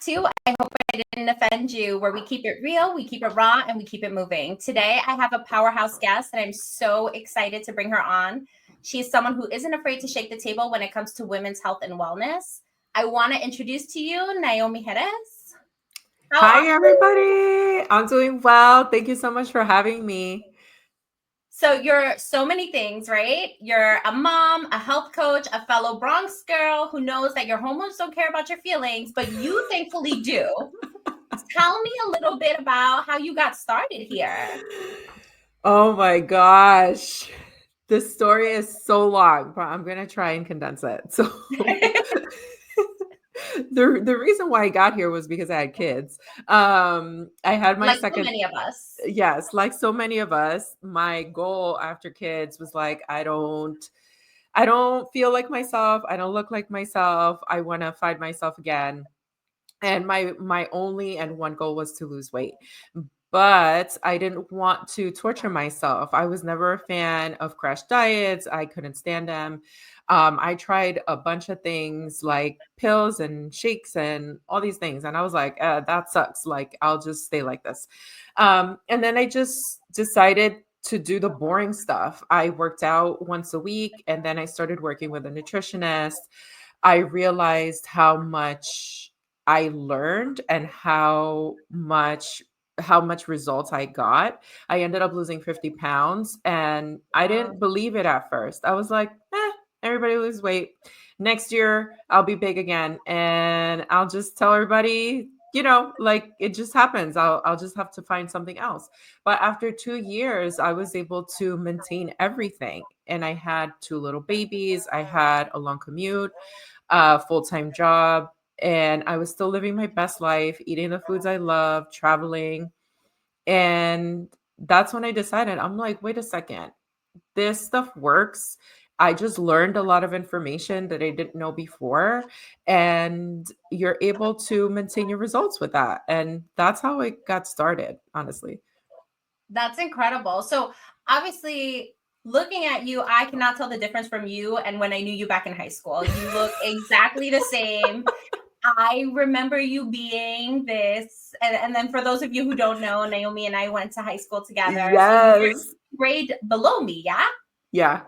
to. I hope I didn't offend you, where we keep it real, we keep it raw, and we keep it moving. Today, I have a powerhouse guest, and I'm so excited to bring her on. She's someone who isn't afraid to shake the table when it comes to women's health and wellness. I want to introduce to you Naihomy Jerez. Hi, everybody. I'm doing well. Thank you so much for having me. So you're so many things, right? You're a mom, a health coach, a fellow Bronx girl who knows that your hormones don't care about your feelings, but you thankfully do. Tell me a little bit about how you got started here. Oh my gosh. This story is so long, but I'm going to try and condense it. So the reason why I got here was because I had kids. I had my Like so second many of us. yes, like so many of us, my goal after kids was like I don't feel like myself. I don't look like myself. I want to find myself again. And my only and one goal was to lose weight. But I didn't want to torture myself. I was never a fan of crash diets. I couldn't stand them. I tried a bunch of things like pills and shakes and all these things. And I was like, that sucks. Like, I'll just stay like this. And then I just decided to do the boring stuff. I worked out once a week and then I started working with a nutritionist. I realized how much I learned and how much results I got. I ended up losing 50 pounds and I didn't believe it at first. I was like, everybody lose weight. Next year I'll be big again and I'll just tell everybody, like it just happens. I'll just have to find something else. But after 2 years, I was able to maintain everything. And I had two little babies. I had a long commute, a full-time job, and I was still living my best life, eating the foods I love, traveling. And that's when I decided, I'm like, wait a second, this stuff works. I just learned a lot of information that I didn't know before, and you're able to maintain your results with that. And that's how it got started, honestly. That's incredible. So obviously, looking at you, I cannot tell the difference from you and when I knew you back in high school. You look exactly the same. I remember you being this, and then for those of you who don't know, Naihomy and I went to high school together. So you were Yes. grade below me, yeah? Yeah.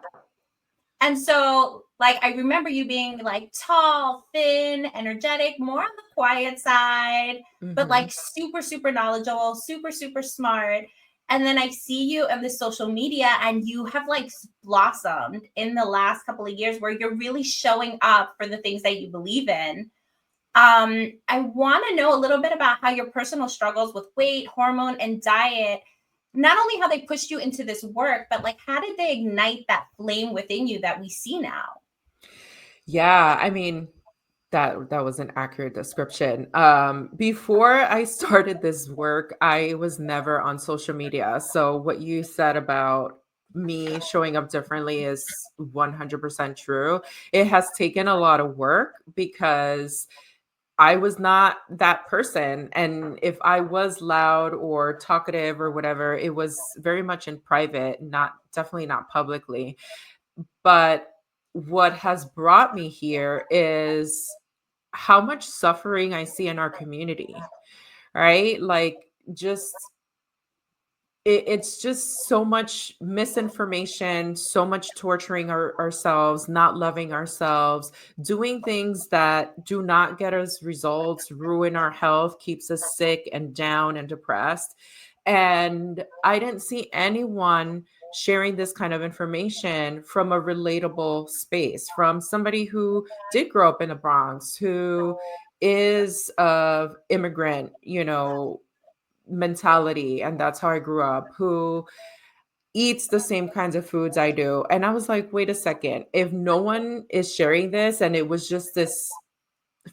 And so, like, I remember you being like tall, thin, energetic, more on the quiet side, but Hmm. like super, super knowledgeable, super, super smart. And then I see you on the social media and you have like blossomed in the last couple of years where you're really showing up for the things that you believe in. I want to know a little bit about how your personal struggles with weight, hormone, and diet, not only how they pushed you into this work, but like how did they ignite that flame within you that we see now? Yeah. I mean, that was an accurate description. Before I started this work, I was never on social media. So what you said about me showing up differently is 100% true. It has taken a lot of work because I was not that person. And if I was loud or talkative or whatever, it was very much in private, not definitely not publicly. But what has brought me here is how much suffering I see in our community, right? Like, just it's just so much misinformation, so much torturing ourselves, not loving ourselves, doing things that do not get us results, ruin our health, keeps us sick and down and depressed. And I didn't see anyone sharing this kind of information from a relatable space, from somebody who did grow up in the Bronx, who is of immigrant, mentality, and that's how I grew up, who eats the same kinds of foods I do. And I was like, wait a second, if no one is sharing this, and it was just this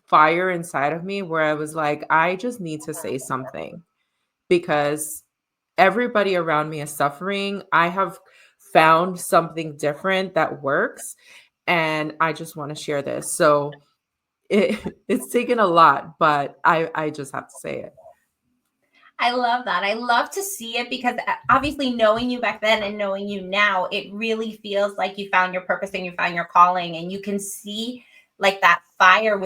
fire inside of me where I was like, I just need to say something because everybody around me is suffering. I have found something different that works, and I just want to share this. So it's taken a lot, but I just have to say it. I love that. I love to see it because obviously knowing you back then and knowing you now, it really feels like you found your purpose and you found your calling and you can see like that fire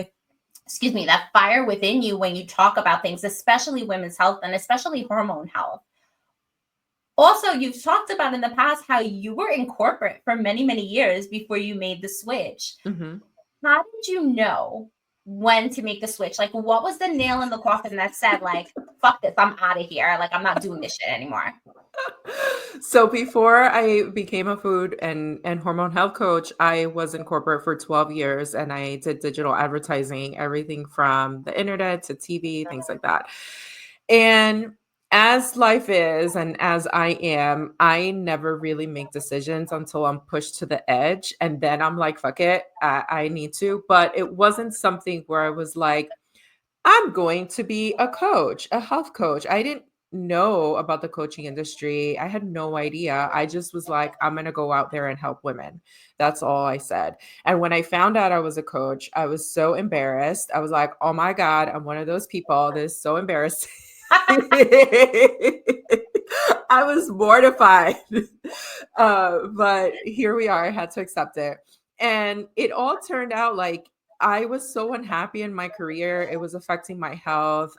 excuse me, that fire within you when you talk about things, especially women's health and especially hormone health. Also, you've talked about in the past how you were in corporate for many, many years before you made the switch. Mhm. How did you know when to make the switch? Like, what was the nail in the coffin that said, like, fuck this, I'm out of here. Like, I'm not doing this shit anymore? So before I became a food and hormone health coach, I was in corporate for 12 years and I did digital advertising, everything from the internet to TV, things like that. And as life is and as I am, I never really make decisions until I'm pushed to the edge. And then I'm like, fuck it, I need to. But it wasn't something where I was like, I'm going to be a coach, a health coach. I didn't know about the coaching industry. I had no idea. I just was like, I'm going to go out there and help women. That's all I said. And when I found out I was a coach, I was so embarrassed. I was like, oh my God, I'm one of those people. This is so embarrassing. I was mortified. But here we are. I had to accept it. And it all turned out like I was so unhappy in my career. It was affecting my health.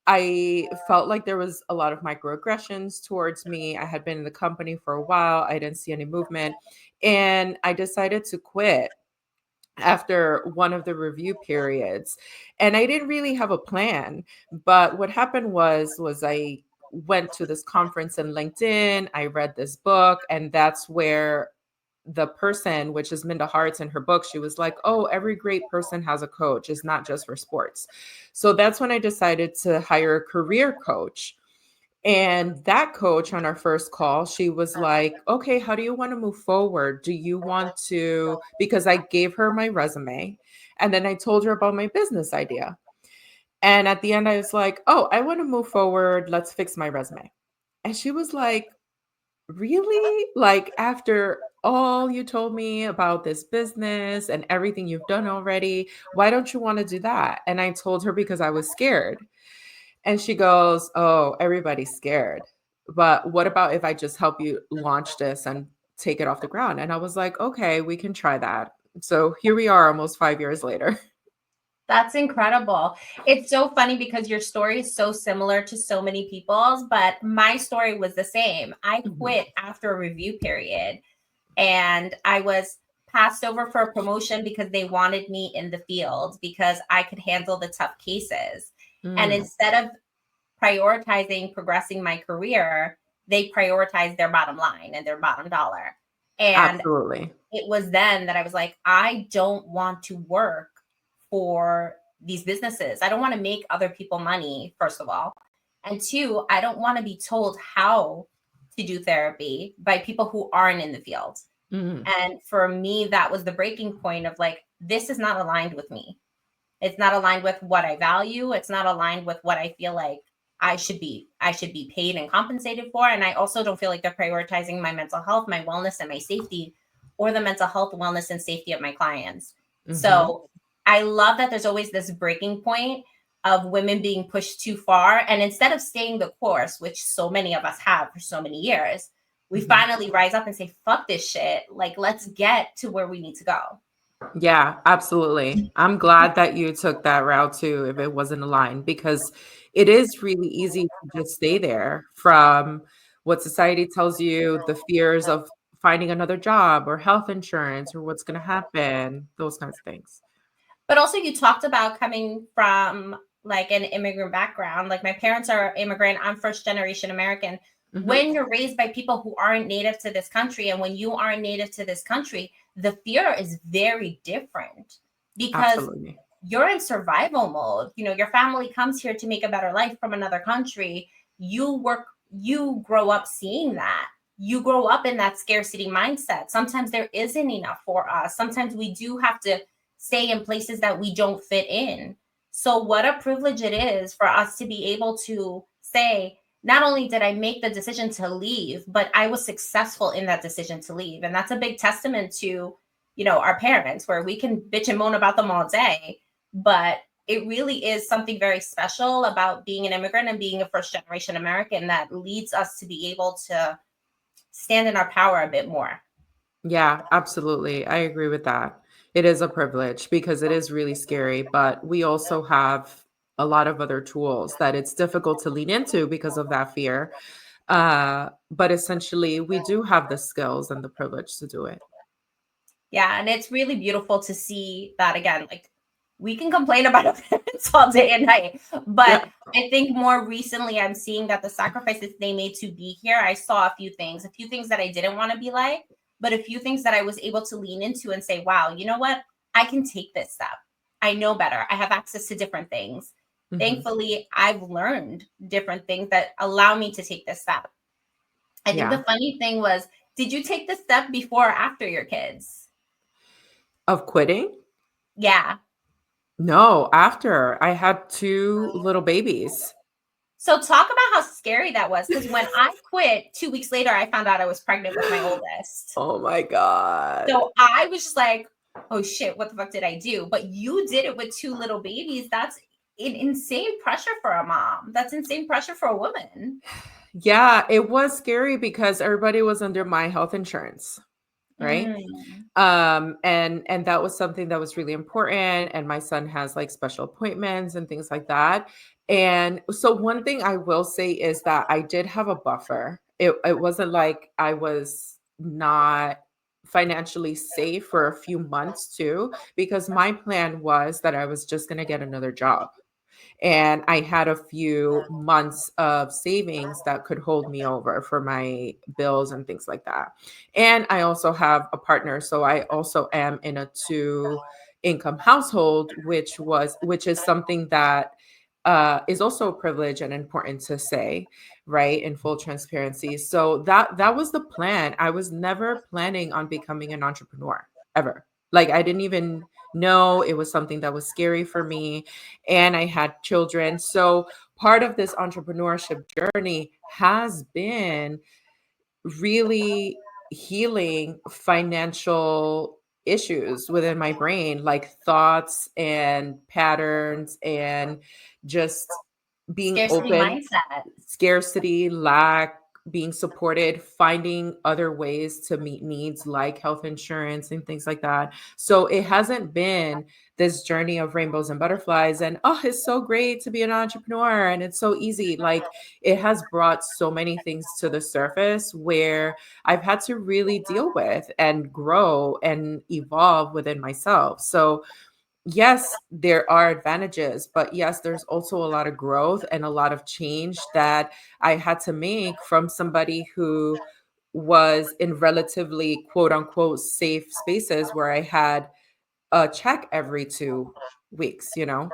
I felt like there was a lot of microaggressions towards me. I had been in the company for a while. I didn't see any movement. And I decided to quit after one of the review periods. And I didn't really have a plan. But what happened was I went to this conference in LinkedIn. I read this book, and that's where the person, which is Minda Harts, in her book, she was like, oh, every great person has a coach. It's not just for sports. So that's when I decided to hire a career coach. And that coach on our first call, she was like, okay, how do you want to move forward? Do you want to, because I gave her my resume and then I told her about my business idea. And at the end, I was like, oh, I want to move forward. Let's fix my resume. And she was like, really? Like, after all you told me about this business and everything you've done already, why don't you want to do that? And I told her because I was scared. And she goes, oh, everybody's scared. But what about if I just help you launch this and take it off the ground? And I was like, okay, we can try that. So here we are almost 5 years later. That's incredible. It's so funny because your story is so similar to so many people's, but my story was the same. I Mhm. quit after a review period and I was passed over for a promotion because they wanted me in the field because I could handle the tough cases. And Mm, instead of prioritizing progressing my career, they prioritized their bottom line and their bottom dollar. And absolutely. it was then that I was like, I don't want to work for these businesses. I don't want to make other people money, first of all. And two, I don't want to be told how to do therapy by people who aren't in the field. Mhm. And for me, that was the breaking point of like, this is not aligned with me. It's not aligned with what I value. It's not aligned with what I feel like I should be paid and compensated for. And I also don't feel like they're prioritizing my mental health, my wellness, and my safety, or the mental health, wellness, and safety of my clients. Mhm. So I love that there's always this breaking point of women being pushed too far. And instead of staying the course, which so many of us have for so many years, we Mhm. finally rise up and say, fuck this shit. Like, let's get to where we need to go. Yeah, absolutely. I'm glad that you took that route too, if it wasn't aligned, because it is really easy to just stay there from what society tells you, the fears of finding another job or health insurance or what's going to happen, those kinds of things. But also, you talked about coming from like an immigrant background. Like, my parents are immigrant, I'm first generation American. Hmm. When you're raised by people who aren't native to this country, and when you aren't native to this country, the fear is very different because Absolutely. you're in survival mode. Your family comes here to make a better life from another country. You grow up seeing that. You grow up in that scarcity mindset. Sometimes there isn't enough for us. Sometimes we do have to stay in places that we don't fit in. So, what a privilege it is for us to be able to say, not only did I make the decision to leave, but I was successful in that decision to leave. And that's a big testament to, our parents, where we can bitch and moan about them all day, but it really is something very special about being an immigrant and being a first generation American that leads us to be able to stand in our power a bit more. Yeah, absolutely. I agree with that. It is a privilege because it is really scary, but we also have a lot of other tools that it's difficult to lean into because of that fear. But essentially, we do have the skills and the privilege to do it. Yeah, and it's really beautiful to see that again. Like, we can complain about our parents all day and night, but Yeah. I think more recently I'm seeing that the sacrifices they made to be here, I saw a few things that I didn't want to be like, but a few things that I was able to lean into and say, wow, you know what? I can take this step. I know better. I have access to different things. Mhm. Thankfully, I've learned different things that allow me to take this step. I think Yeah. the funny thing was, did you take the step before or after your kids? Of quitting? Yeah. No, after I had 2 little babies. So talk about how scary that was, because when I quit 2 weeks later, I found out I was pregnant with my oldest. Oh my god. So I was just like, "Oh shit, what the fuck did I do?" But you did it with 2 little babies. That's insane pressure for a mom. That's insane pressure for a woman. Yeah, it was scary because everybody was under my health insurance, right? Mm. And that was something that was really important, and my son has, like, special appointments and things like that, and so one thing I will say is that I did have a buffer. It wasn't like I was not financially safe for a few months too, because my plan was that I was just gonna get another job. And I had a few months of savings that could hold me over for my bills and things like that. And I also have a partner, so I also am in a two income household, which is something that is also a privilege and important to say, right? In full transparency. So that was the plan. I was never planning on becoming an entrepreneur ever. Like, I didn't even know it was something that was scary for me, and I had children. So part of this entrepreneurship journey has been really healing financial issues within my brain, like thoughts and patterns, and just being Scarcity open, mindset. scarcity, lack, being supported, finding other ways to meet needs like health insurance and things like that. So it hasn't been this journey of rainbows and butterflies and, oh, it's so great to be an entrepreneur and it's so easy. Like, it has brought so many things to the surface where I've had to really deal with and grow and evolve within myself. So yes, there are advantages, but yes, there's also a lot of growth and a lot of change that I had to make from somebody who was in relatively quote unquote safe spaces where I had a check every 2 weeks, you know?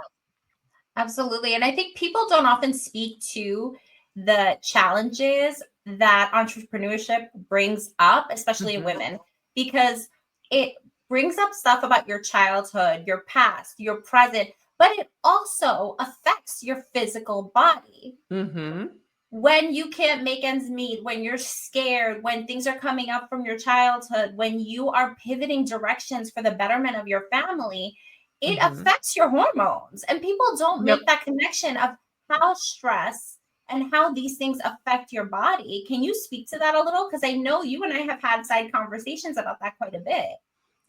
Absolutely. And I think people don't often speak to the challenges that entrepreneurship brings up, especially in Hmm. women, because it brings up stuff about your childhood, your past, your present, but it also affects your physical body. Hmm. When you can't make ends meet, when you're scared, when things are coming up from your childhood, when you are pivoting directions for the betterment of your family, it Hmm. affects your hormones. And people don't Yep. make that connection of how stress and how these things affect your body. Can you speak to that a little? Because I know you and I have had side conversations about that quite a bit.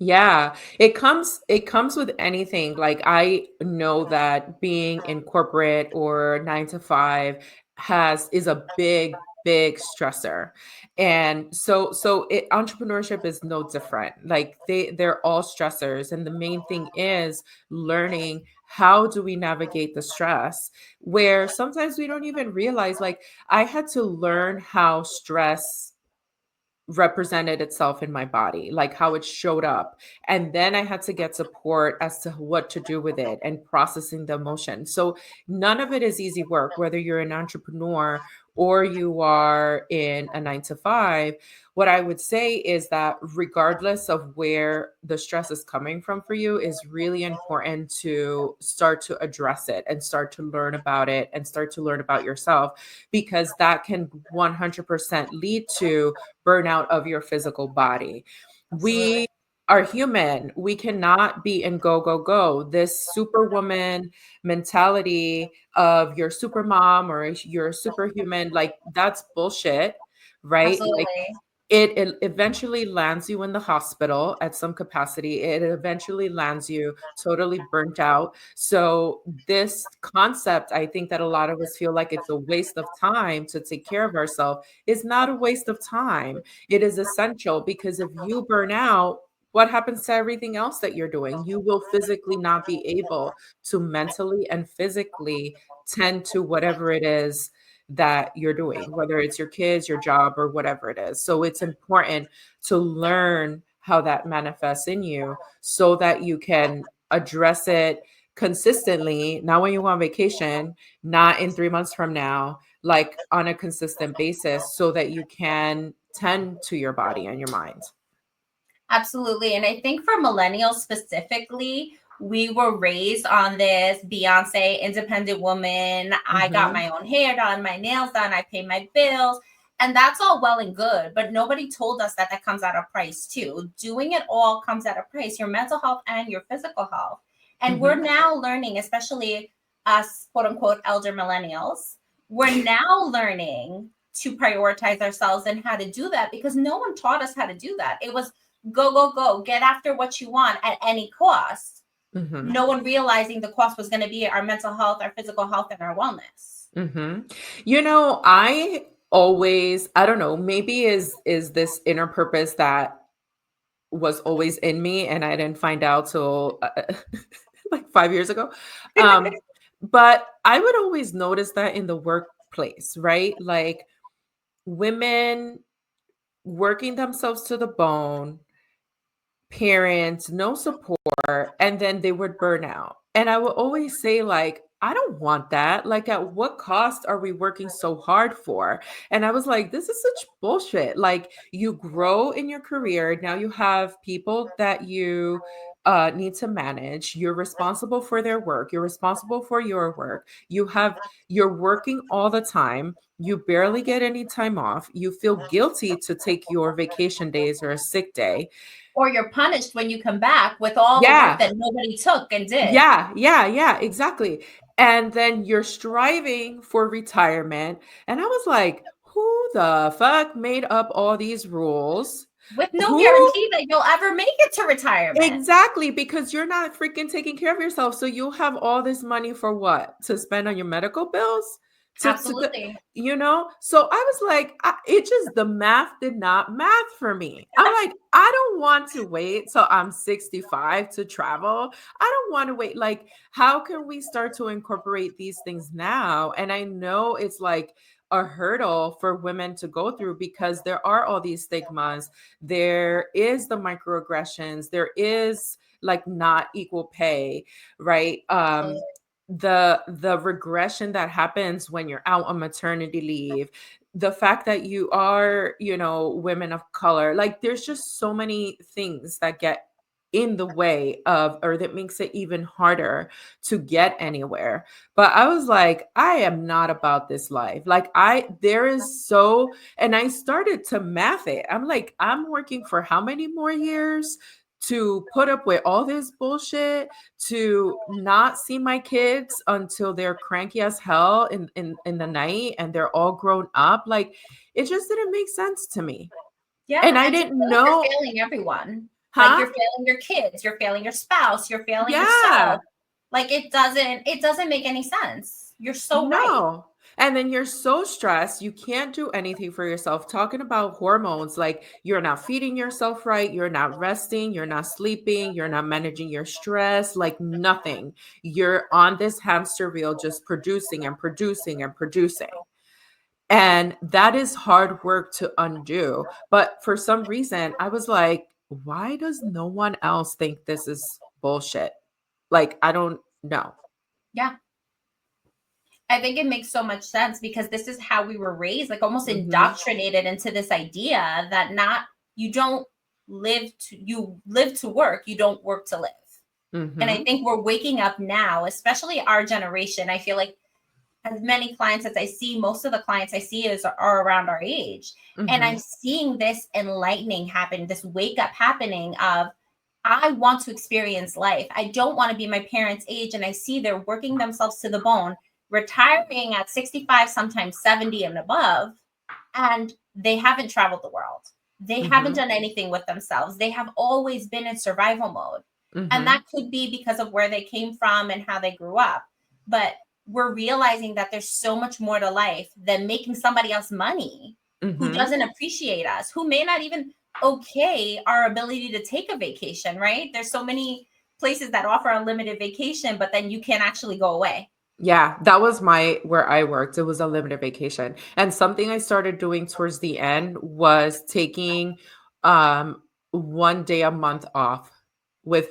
Yeah, it comes with anything. Like, I know that being in corporate or 9 to 5 is a big stressor. And entrepreneurship is no different. Like, they're all stressors, and the main thing is learning how do we navigate the stress, where sometimes we don't even realize, like, I had to learn how stress represented itself in my body, like how it showed up. And then I had to get support as to what to do with it and processing the emotion. So none of it is easy work, whether you're an entrepreneur or you are in a 9 to 5. What I would say is that regardless of where the stress is coming from for you, is really important to start to address it and start to learn about it and start to learn about yourself, because that can 100% lead to burnout of your physical body. Absolutely. We are human. We cannot be in go, go, go. This superwoman mentality of you're super mom or you're superhuman, like, that's bullshit, right? Like, Absolutely. it eventually lands you in the hospital at some capacity. It eventually lands you totally burnt out. So this concept, I think that a lot of us feel like it's a waste of time to take care of ourselves, is not a waste of time. It is essential, because if you burn out, what happens to everything else that you're doing? You will physically not be able to mentally and physically tend to whatever it is that you're doing, whether it's your kids, your job, or whatever it is. So it's important to learn how that manifests in you so that you can address it consistently, not when you go on vacation, not in 3 months from now, like on a consistent basis, so that you can tend to your body and your mind. Absolutely. And I think for millennials specifically, we were raised on this Beyonce, independent woman. I got Mm-hmm. my own hair done, my nails done, I pay my bills. And that's all well and good. But nobody told us that that comes at a price too. Doing it all comes at a price, your mental health and your physical health. And we're Mm-hmm. now learning, especially us, quote unquote, elder millennials, we're now learning to prioritize ourselves and how to do that because no one taught us how to do that. It was go, go, go, get after what you want at any cost. Mm-hmm. No one realizing the cost was going to be our mental health, our physical health, and our wellness. Mm-hmm. You know, I always, I don't know, maybe is this inner purpose that was always in me and I didn't find out till like 5 years ago. But I would always notice that in the workplace, right? Like women working themselves to the bone, parents, no support, and then they would burn out. And I would always say, like, I don't want that. Like, at what cost are we working so hard for? And I was like, this is such bullshit. Like, you grow in your career. Now you have people that you need to manage. You're responsible for their work. You're responsible for your work. You're working all the time. You barely get any time off. You feel guilty to take your vacation days or a sick day. Or you're punished when you come back with all the work Yeah. that nobody took and did. Yeah, exactly. And then you're striving for retirement. And I was like, who the fuck made up all these rules? With no Who guarantee that you'll ever make it to retirement. Exactly, because you're not freaking taking care of yourself. So you'll have all this money for what? To spend on your medical bills? Absolutely. So I was like, it just, the math did not math for me. I'm like, I don't want to wait till I'm 65 to travel. I don't want to wait. Like, how can we start to incorporate these things now? And I know it's like a hurdle for women to go through because there are all these stigmas. There is the microaggressions, there is like not equal pay, right? Absolutely. The regression that happens when you're out on maternity leave, the fact that you are, women of color, like there's just so many things that get in the way of, or that makes it even harder to get anywhere. But I was like, I am not about this life. Like there is so, and I started to math it. I'm like, I'm working for how many more years to put up with all this bullshit, to not see my kids until they're cranky as hell in the night and they're all grown up. Like it just didn't make sense to me. Yeah. And I And to didn't feel like you're know, failing everyone. Like huh? you're failing your kids, you're failing your spouse, you're failing Yeah. yourself. Like it doesn't make any sense. You're so right. No. And then you're so stressed, you can't do anything for yourself. Talking about hormones, like you're not feeding yourself right, you're not resting, you're not sleeping, you're not managing your stress, like nothing. You're on this hamster wheel just producing and producing and producing. And that is hard work to undo. But for some reason, I was like, why does no one else think this is bullshit? Like, I don't know. Yeah. I think it makes so much sense because this is how we were raised, like almost Hmm. indoctrinated into this idea that not you don't you live to work, you don't work to live. And I Hmm. think we're waking up now, especially our generation. I feel like as many clients as I see, most of the clients I see are around our age. And I'm Hmm. seeing this enlightening happen, this wake up happening of I want to experience life. I don't want to be my parents' age. And I see they're working themselves to the bone, retiring at 65, sometimes 70 and above, and they haven't traveled the world. They haven't Mhm. done anything with themselves. They have always been in survival mode. And Mhm. that could be because of where they came from and how they grew up. But we're realizing that there's so much more to life than making somebody else money who Mhm. doesn't appreciate us, who may not even okay our ability to take a vacation, right? There's so many places that offer unlimited vacation, but then you can't actually go away. Yeah, that was where I worked. It was a limited vacation. And something I started doing towards the end was taking um 1 day a month off with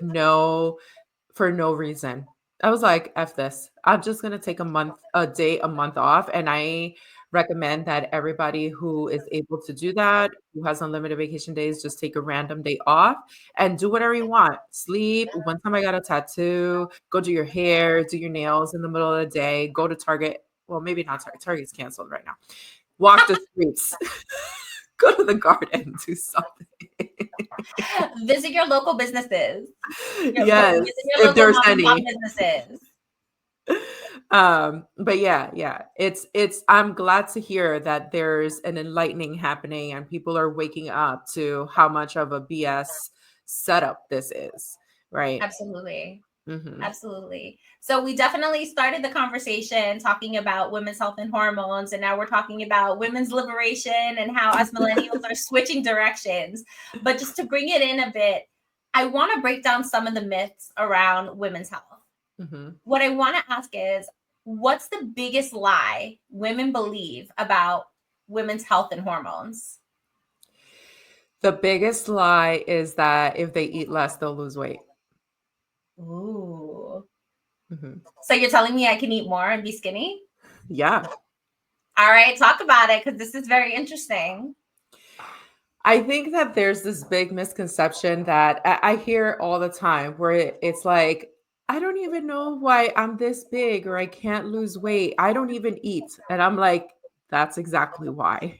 for no reason. I was like, F this. I'm just gonna take a day a month off. And I recommend that everybody who is able to do that, who has unlimited vacation days, just take a random day off and do whatever you want. Sleep. One time I got a tattoo, go do your hair, do your nails in the middle of the day, go to Target. Well, maybe not Target. Target's canceled right now. Walk the streets, go to the garden, do something. Visit your local businesses. Yes, Visit your if local there's mom and pop any. businesses. But yeah, it's I'm glad to hear that there's an enlightening happening and people are waking up to how much of a BS setup this is, right? Absolutely. Hmm. Absolutely. So we definitely started the conversation talking about women's health and hormones, and now we're talking about women's liberation and how us millennials are switching directions. But just to bring it in a bit, I want to break down some of the myths around women's health. Hmm. What I want to ask is, what's the biggest lie women believe about women's health and hormones? The biggest lie is that if they eat less, they'll lose weight. Ooh. Hmm. So you're telling me I can eat more and be skinny? Yeah. All right, talk about it because this is very interesting. I think that there's this big misconception that I hear all the time where it's like, I don't even know why I'm this big or I can't lose weight. I don't even eat. And I'm like, that's exactly why.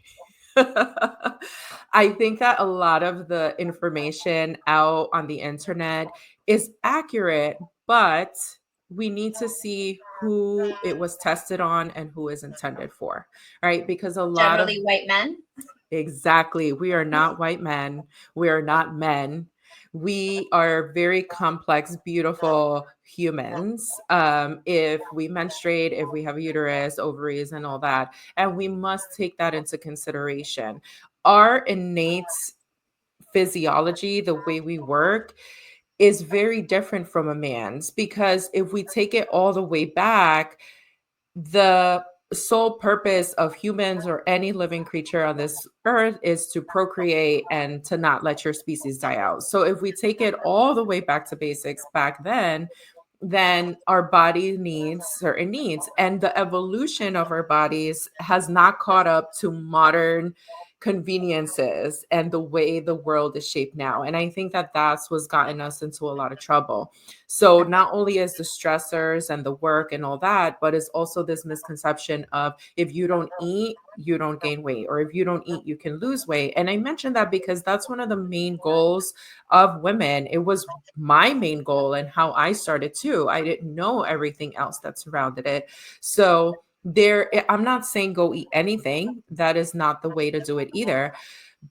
I think that a lot of the information out on the internet is accurate, but we need to see who it was tested on and who is intended for, right? Because a lot of Generally white men. exactly. We are not white men. We are not men. We are very complex, beautiful humans. If we menstruate, if we have a uterus, ovaries, and all that, and we must take that into consideration. Our innate physiology, the way we work, is very different from a man's because if we take it all the way back, the sole purpose of humans or any living creature on this earth is to procreate and to not let your species die out. So if we take it all the way back to basics back then our body needs certain needs and the evolution of our bodies has not caught up to modern conveniences and the way the world is shaped now. And I think that that's what's gotten us into a lot of trouble. So not only is the stressors and the work and all that, but it's also this misconception of if you don't eat, you don't gain weight, or if you don't eat, you can lose weight. And I mentioned that because that's one of the main goals of women. It was my main goal and how I started too. I didn't know everything else that surrounded it. So I'm not saying go eat anything. That is not the way to do it either.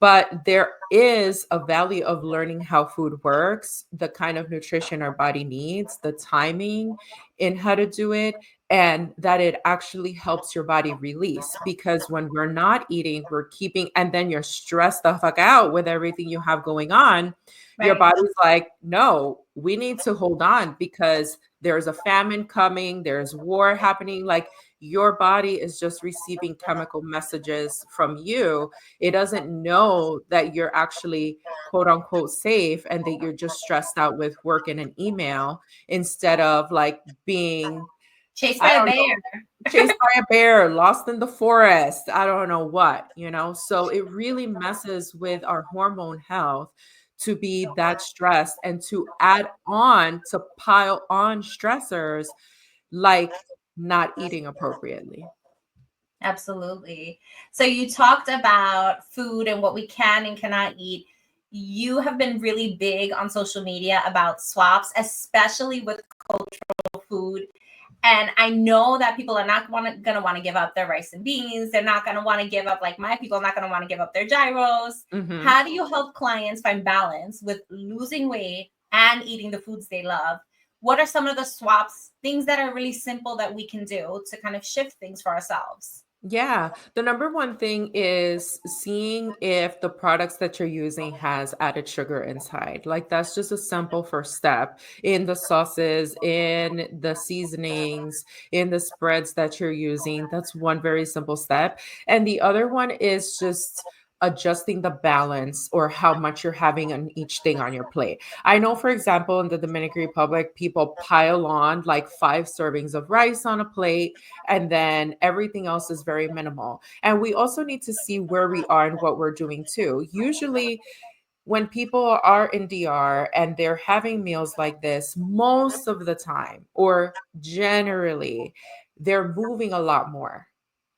But there is a value of learning how food works, the kind of nutrition our body needs, the timing in how to do it, and that it actually helps your body release. Because when we're not eating, we're keeping, and then you're stressed the fuck out with everything you have going on. Your Right. body's like, no, we need to hold on because there's a famine coming, there's war happening. Like your body is just receiving chemical messages from you. It doesn't know that you're actually quote unquote safe and that you're just stressed out with work and an email instead of like being, Chased I by a don't bear. know, chased by a bear, lost in the forest. I don't know what. So it really messes with our hormone health to be that stressed and to add on to pile on stressors like not eating appropriately. Absolutely. So you talked about food and what we can and cannot eat. You have been really big on social media about swaps, especially with cultural food. And I know that people are not going to want to give up their rice and beans. They're not going to want to give up, like my people are not going to want to give up their gyros. Mhm. How do you help clients find balance with losing weight and eating the foods they love? What are some of the swaps, things that are really simple that we can do to kind of shift things for ourselves? Yeah, the number one thing is seeing if the products that you're using has added sugar inside. Like that's just a simple first step in the sauces, in the seasonings, in the spreads that you're using. That's one very simple step. And the other one is just adjusting the balance or how much you're having on each thing on your plate. I know, for example, in the Dominican Republic, people pile on like 5 servings of rice on a plate, and then everything else is very minimal. And we also need to see where we are and what we're doing too. Usually, when people are in DR and they're having meals like this, most of the time, or generally, they're moving a lot more.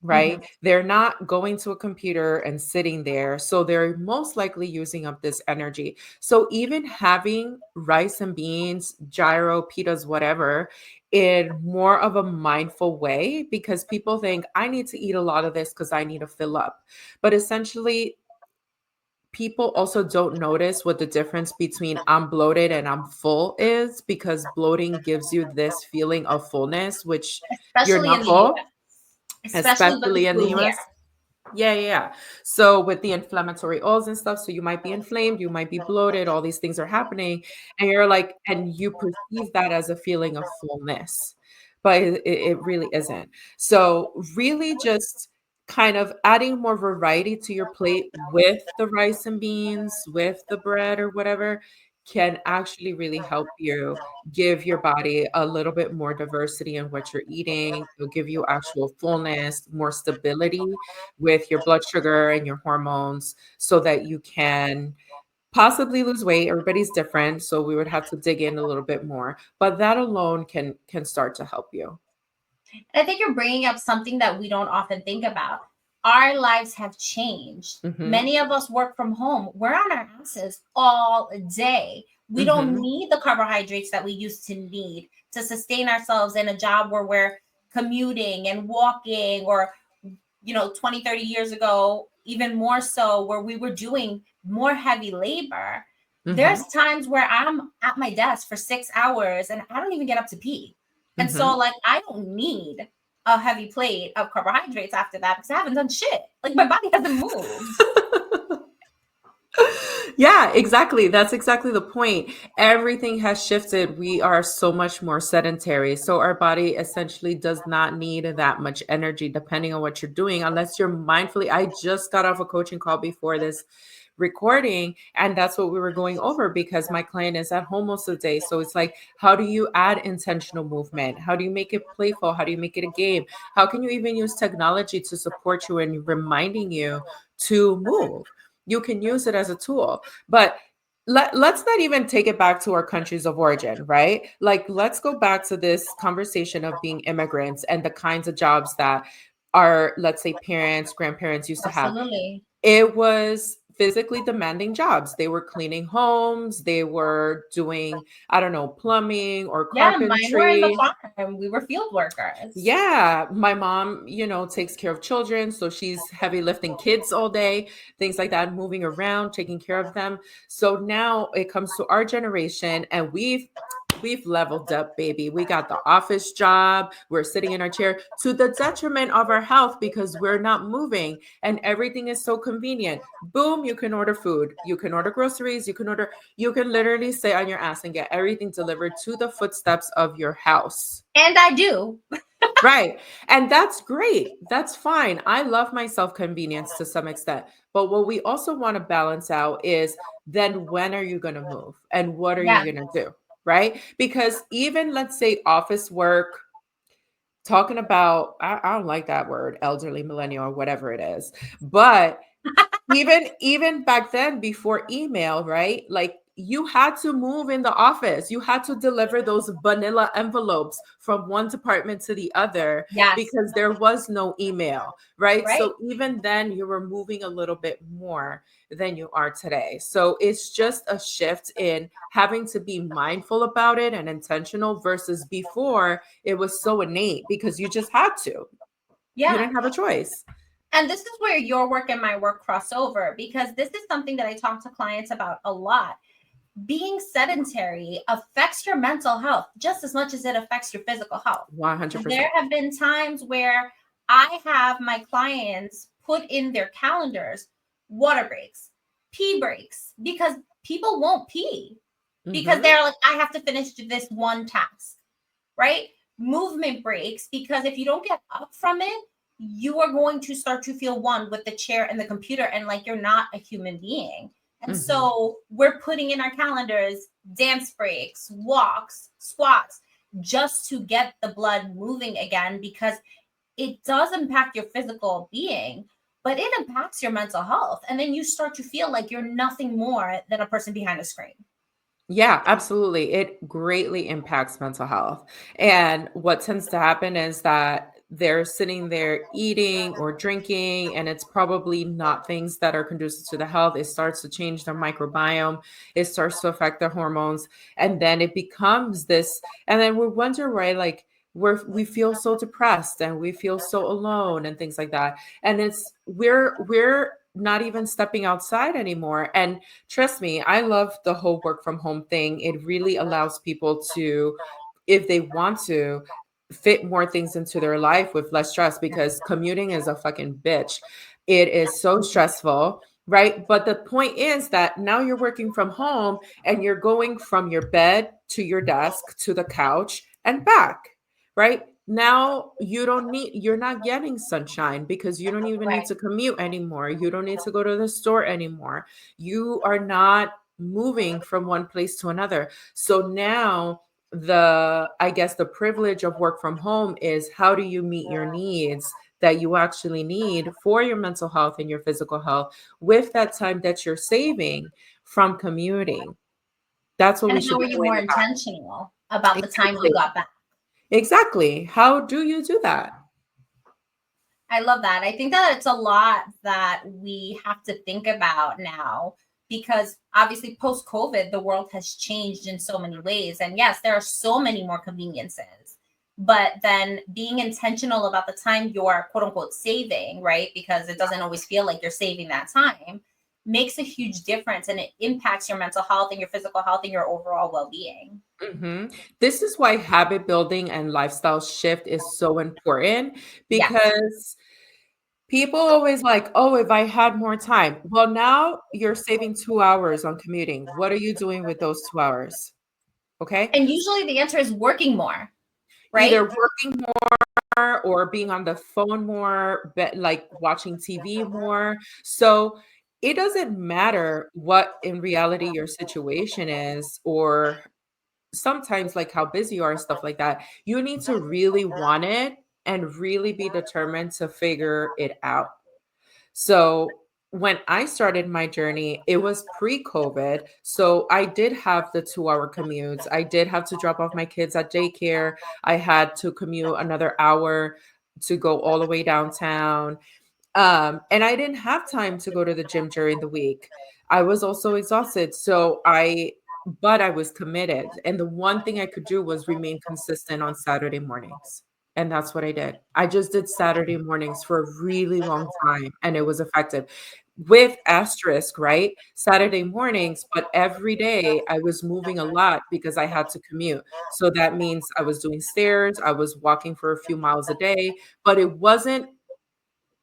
Mhm. Right? They're not going to a computer and sitting there. So they're most likely using up this energy. So even having rice and beans, gyro, pitas, whatever, in more of a mindful way, because people think I need to eat a lot of this because I need to fill up. But essentially, people also don't notice what the difference between I'm bloated and I'm full is, because bloating gives you this feeling of fullness, which you're Especially in not the full, US, especially with the especially in the food here. US. Yeah, yeah, yeah. So with the inflammatory oils and stuff, so you might be inflamed, you might be bloated, all these things are happening, and you're like, and you perceive that as a feeling of fullness, but it really isn't. So really just kind of adding more variety to your plate with the rice and beans, with the bread or whatever, can actually really help you give your body a little bit more diversity in what you're eating. It'll give you actual fullness, more stability with your blood sugar and your hormones so that you can possibly lose weight. Everybody's different, so we would have to dig in a little bit more, but that alone can start to help you. And I think you're bringing up something that we don't often think about. Our lives have changed. Mhm. Many of us work from home. We're on our asses all day. We don't Mhm. need the carbohydrates that we used to need to sustain ourselves in a job where we're commuting and walking, or 20, 30 years ago, even more so, where we were doing more heavy labor. There's Mhm. times where I'm at my desk for 6 hours and I don't even get up to pee. And so, Mhm. like, I don't need a heavy plate of carbohydrates after that because I haven't done shit. Like, my body hasn't moved. Yeah, exactly. That's exactly the point. Everything has shifted. We are so much more sedentary. So our body essentially does not need that much energy depending on what you're doing, unless you're mindfully. I just got off a coaching call before this recording, and that's what we were going over because my client is at home most of the day. So it's like, how do you add intentional movement? How do you make it playful? How do you make it a game? How can you even use technology to support you and reminding you to move? You can use it as a tool. But let's not even take it back to our countries of origin, right? Like, let's go back to this conversation of being immigrants and the kinds of jobs that our, let's say, parents, grandparents used to have. Absolutely. It was physically demanding jobs. They were cleaning homes, they were doing, I don't know, plumbing or Yeah, mine were in the carpentry. farm. We were field workers. Yeah, my mom, takes care of children, so she's heavy lifting kids all day, things like that, moving around, taking care of them. So now it comes to our generation, and we've leveled up, baby. We got the office job. We're sitting in our chair to the detriment of our health because we're not moving, and everything is so convenient. Boom, you can order food, you can order groceries, you can literally sit on your ass and get everything delivered to the footsteps of your house. And I do. Right. And that's great. That's fine. I love my self convenience to some extent. But what we also want to balance out is then when are you going to move and what are you Yeah. going to do? Right. Because even let's say office work, talking about, I don't like that word, elderly millennial or whatever it is. But even back then before email, right? Like you had to move in the office. You had to deliver those vanilla envelopes from one department to the other Yes. because there was no email, right? Right. So even then, you were moving a little bit more than you are today. So it's just a shift in having to be mindful about it and intentional versus before it was so innate because you just had to. You Yeah. didn't have a choice. And this is where your work and my work cross over, because this is something that I talk to clients about a lot. Being sedentary affects your mental health just as much as it affects your physical health. 100%. There have been times where I have my clients put in their calendars water breaks, pee breaks, because people won't pee because Mhm. they're like, I have to finish this one task, right? Movement breaks, because if you don't get up from it, you are going to start to feel one with the chair and the computer and like you're not a human being. And Mhm. so we're putting in our calendars dance breaks, walks, squats, just to get the blood moving again, because it does impact your physical being, but it impacts your mental health. And then you start to feel like you're nothing more than a person behind a screen. Yeah, absolutely. It greatly impacts mental health. And what tends to happen is that they're sitting there eating or drinking, and it's probably not things that are conducive to the health. It starts to change their microbiome, it starts to affect their hormones, and then it becomes this. And then we wonder, right? Like, we feel so depressed and we feel so alone and things like that. And we're not even stepping outside anymore. And trust me, I love the whole work from home thing. It really allows people to, if they want to, fit more things into their life with less stress because commuting is a fucking bitch. It is so stressful, right? But the point is that now you're working from home and you're going from your bed to your desk to the couch and back, right? Now you're not getting sunshine because you don't even need Right. to commute anymore. You don't need to go to the store anymore. You are not moving from one place to another. So now I guess the privilege of work from home is how do you meet your needs that you actually need for your mental health and your physical health with that time that you're saving from commuting. That's what And we how should are be you doing more about. intentional about the time you Exactly. got back? Exactly. How do you do that? I love that. I think that it's a lot that we have to think about now, because obviously post COVID, the world has changed in so many ways. And yes, there are so many more conveniences, but then being intentional about the time you're quote unquote saving, right? Because it doesn't always feel like you're saving that time, makes a huge difference, and it impacts your mental health and your physical health and your overall well being. This is why habit building and lifestyle shift is so important Yes. because people always like, oh, if I had more time. Well, now you're saving 2 hours on commuting. What are you doing with those 2 hours? Okay. And usually the answer is working more, Either right? working more or being on the phone more, but like watching TV more. So it doesn't matter what in reality your situation is, or sometimes like how busy you are and stuff like that. You need to really want it and really be determined to figure it out. So when I started my journey, it was pre-COVID. So I did have the 2 hour commutes. I did have to drop off my kids at daycare. I had to commute another hour to go all the way downtown. And I didn't have time to go to the gym during the week. I was also exhausted. But I was committed. And the one thing I could do was remain consistent on Saturday mornings. And that's what I did. I just did Saturday mornings for a really long time and it was effective. With asterisk, right? Saturday mornings, but every day I was moving a lot because I had to commute. So that means I was doing stairs, I was walking for a few miles a day, but it wasn't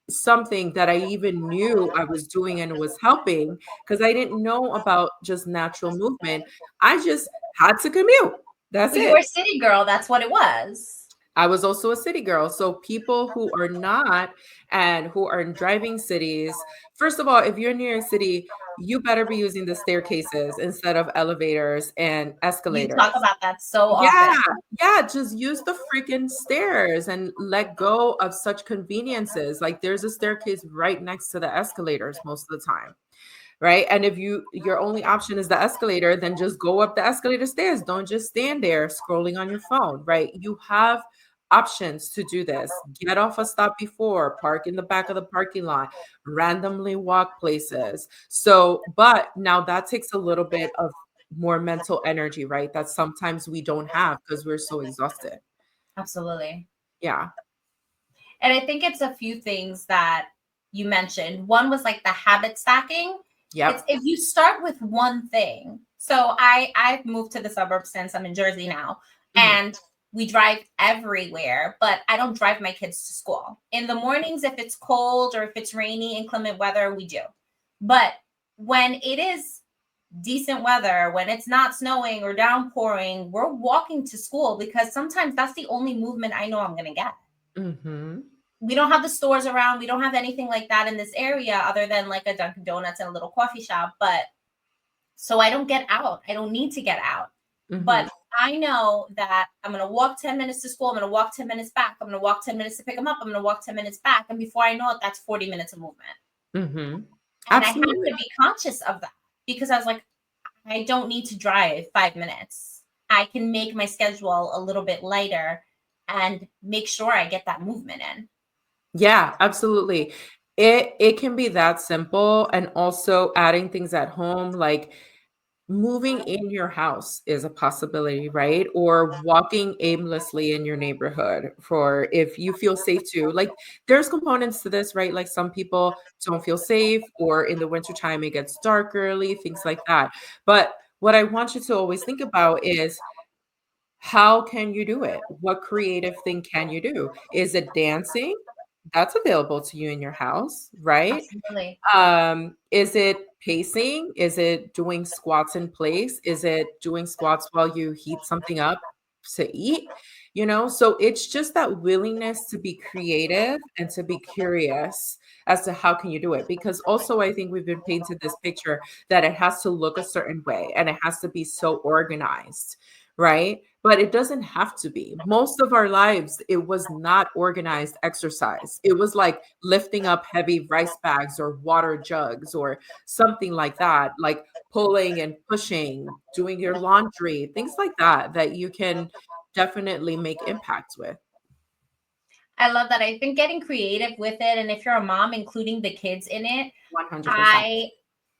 something that I even knew I was doing and it was helping because I didn't know about just natural movement. I just had to commute. That's Well, you were it. a city girl. That's what it was. I was also a city girl. So people who are not and who are in driving cities, first of all, if you're in New York City, you better be using the staircases instead of elevators and You talk escalators. about that so Yeah, often. yeah, just use the freaking stairs and let go of such conveniences. Like there's a staircase right next to the escalators most of the time. right? And if your only option is the escalator, then just go up the escalator stairs. Don't just stand there scrolling on your phone, right? You have options to do this. Get off a stop before, park in the back of the parking lot, randomly walk places. So, but now that takes a little bit of more mental energy, right? That sometimes we don't have because we're so exhausted. Absolutely. Yeah. And I think it's a few things that you mentioned. One was like the habit stacking. It's Yep. if you start with one thing. So I've moved to the suburbs since I'm in Jersey now, Mhm. and we drive everywhere, but I don't drive my kids to school. In the mornings, if it's cold or if it's rainy, inclement weather, we do. But when it is decent weather, when it's not snowing or downpouring, we're walking to school because sometimes that's the only movement I know I'm going to get. Mhm. We don't have the stores around. We don't have anything like that in this area other than like a Dunkin' Donuts and a little coffee shop. But so I don't get out. I don't need to get out. Mhm. But I know that I'm going to walk 10 minutes to school. I'm going to walk 10 minutes back. I'm going to walk 10 minutes to pick them up. I'm going to walk 10 minutes back. And before I know it, that's 40 minutes of movement. Mhm. And I had to Absolutely. be conscious of that because I was like, I don't need to drive 5 minutes. I can make my schedule a little bit lighter and make sure I get that movement in. Yeah, absolutely. It can be that simple, and also adding things at home, like moving in your house is a possibility, right? Or walking aimlessly in your neighborhood for if you feel safe to. Like there's components to this, right? Like some people don't feel safe, or in the wintertime it gets dark early, things like that. But what I want you to always think about is how can you do it? What creative thing can you do? Is it dancing? That's available to you in your house, right? Absolutely. Is it pacing? Is it doing squats in place? Is it doing squats while you heat something up to eat? So it's just that willingness to be creative and to be curious as to how can you do it. Because also I think we've been painted this picture that it has to look a certain way and it has to be so organized, right? But it doesn't have to be. Most of our lives, it was not organized exercise. It was like lifting up heavy rice bags or water jugs or something like that, like pulling and pushing, doing your laundry, things like that, that you can definitely make impacts with. I love that. I think getting creative with it, and if you're a mom, including the kids in it, 100%. I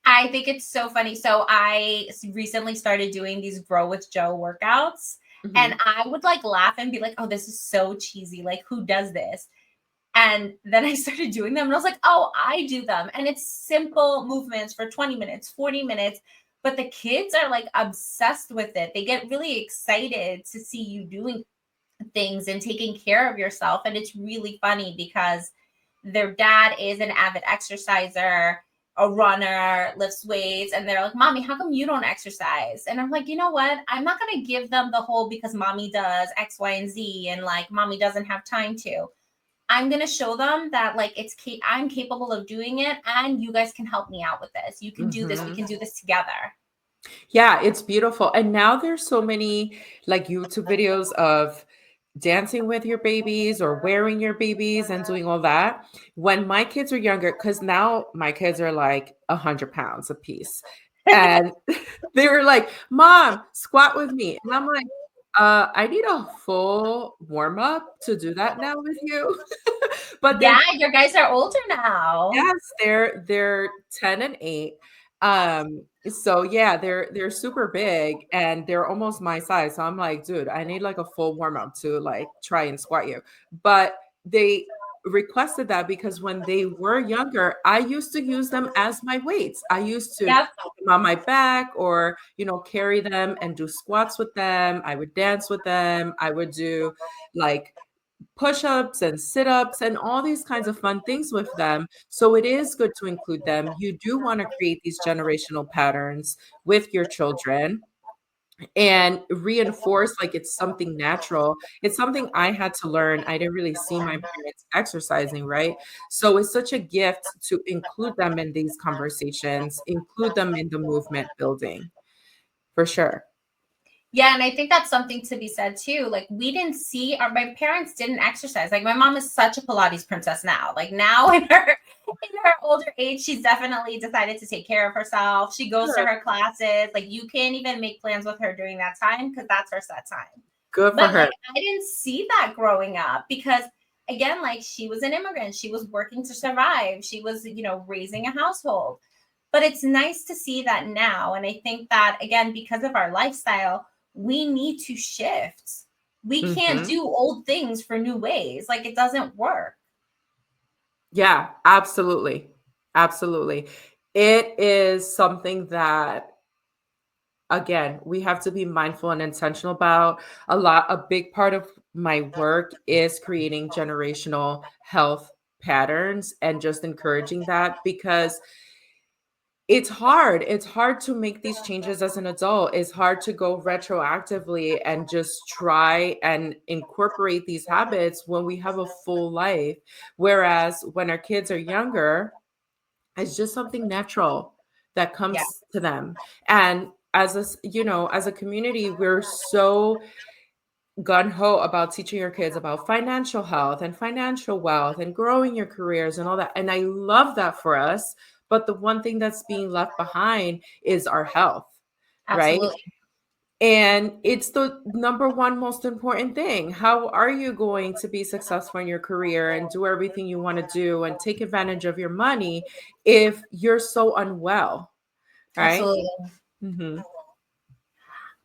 I think it's so funny. So I recently started doing these Grow with Joe workouts, and Mhm. I would like laugh and be like, "Oh, this is so cheesy. Like, who does this?" And then I started doing them, and I was like, "Oh, I do them." And it's simple movements for 20 minutes, 40 minutes. But the kids are like obsessed with it. They get really excited to see you doing things and taking care of yourself. And it's really funny because their dad is an avid exerciser, a runner, lifts weights, and they're like, "Mommy, how come you don't exercise?" And I'm like, you know what? I'm not going to give them the whole because mommy does X, Y, and Z, and like mommy doesn't have time to. I'm going to show them that like I'm capable of doing it, and you guys can help me out with this. You can do this. We Mhm. can do this together. Yeah, it's beautiful. And now there's so many like YouTube videos of dancing with your babies or wearing your babies and doing all that. When my kids were younger, because now my kids are like 100 pounds a piece. And they were like, Mom, squat with me. And I'm like, I need a full warm up to do that now with you. But they're Yeah, your guys are older now. Yes, they're 10 and 8. So yeah, they're super big and they're almost my size. So I'm like, dude, I need like a full warm up to like try and squat you. But they requested that because when they were younger, I used to use them as my weights. I used to Yep. put them on my back or, carry them and do squats with them. I would dance with them. I would do like push-ups and sit-ups and all these kinds of fun things with them. So it is good to include them. You do want to create these generational patterns with your children and reinforce like it's something natural. It's something I had to learn. I didn't really see my parents exercising, right? So it's such a gift to include them in these conversations, include them in the movement building, for sure. Yeah, and I think that's something to be said too. Like we didn't see my parents didn't exercise. Like my mom is such a Pilates princess now. Like now in her older age, she's definitely decided to take care of herself. She goes to Good. her classes. Like you can't even make plans with her during that time because that's her set time. Good for But her. like I didn't see that growing up because again, like she was an immigrant. She was working to survive. She was, raising a household. But it's nice to see that now. And I think that again, because of our lifestyle, we need to shift. We can't Hmm. do old things for new ways. Like it doesn't work. Yeah, absolutely. Absolutely. It is something that, again, we have to be mindful and intentional about. A big part of my work is creating generational health patterns and just encouraging that, because it's hard to make these changes as an adult. It's hard to go retroactively and just try and incorporate these habits when we have a full life, whereas when our kids are younger, it's just something natural that Yeah, comes to them. And as a community, we're so gun ho about teaching your kids about financial health and financial wealth and growing your careers and all that. And I love that for us. But the one thing that's being left behind is our health, right? absolutely. And it's the number one most important thing. How are you going to be successful in your career and do everything you want to do and take advantage of your money if you're so unwell, right? Absolutely. Hmm.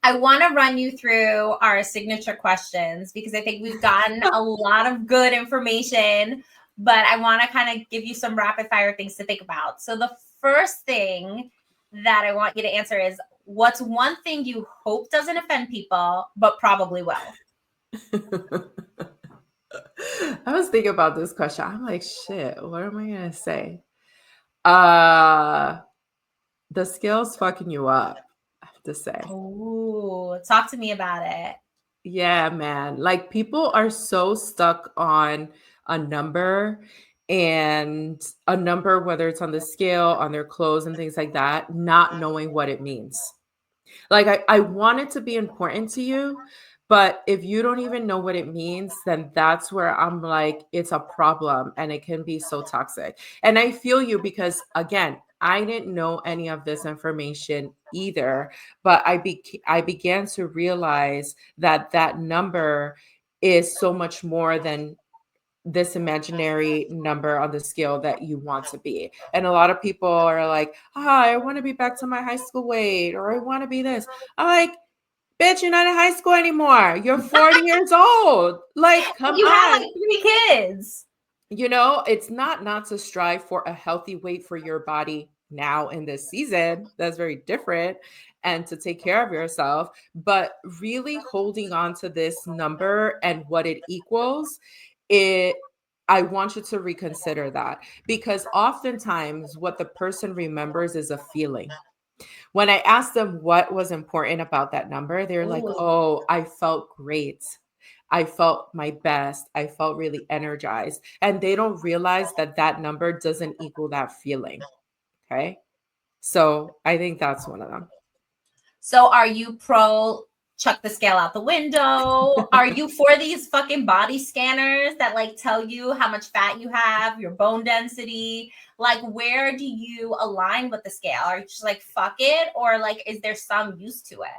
I want to run you through our signature questions because I think we've gotten a lot of good information, but I want to kind of give you some rapid fire things to think about. So, the first thing that I want you to answer is what's one thing you hope doesn't offend people, but probably will? I was thinking about this question. I'm like, shit, what am I gonna say? Uh the scale's fucking you up, I have to say. Oh, talk to me about it. Yeah, man. Like people are so stuck on a number, and a number, whether it's on the scale, on their clothes and things like that, not knowing what it means. Like I want it to be important to you, but if you don't even know what it means, then that's where I'm like, it's a problem and it can be so toxic. And I feel you because again, I didn't know any of this information either, but I began to realize that that number is so much more than this imaginary number on the scale that you want to be. And a lot of people are like, I want to be back to my high school weight, or I want to be this. I'm like, bitch, you're not in high school anymore. You're 40 years old. Like, come You have on. like three kids. It's not to strive for a healthy weight for your body now in this season. That's very different. And to take care of yourself, but really holding on to this number and what it equals, it I want you to reconsider that, because oftentimes what the person remembers is a feeling. When I asked them what was important about that number, they're like, Ooh. oh, I felt great. I felt my best. I felt really energized. And they don't realize that that number doesn't equal that feeling. Okay. So I think that's one of them. So are you pro chuck the scale out the window? Are you for these fucking body scanners that like tell you how much fat you have, your bone density? Like where do you align with the scale? Are you just like fuck it, or like is there some use to it?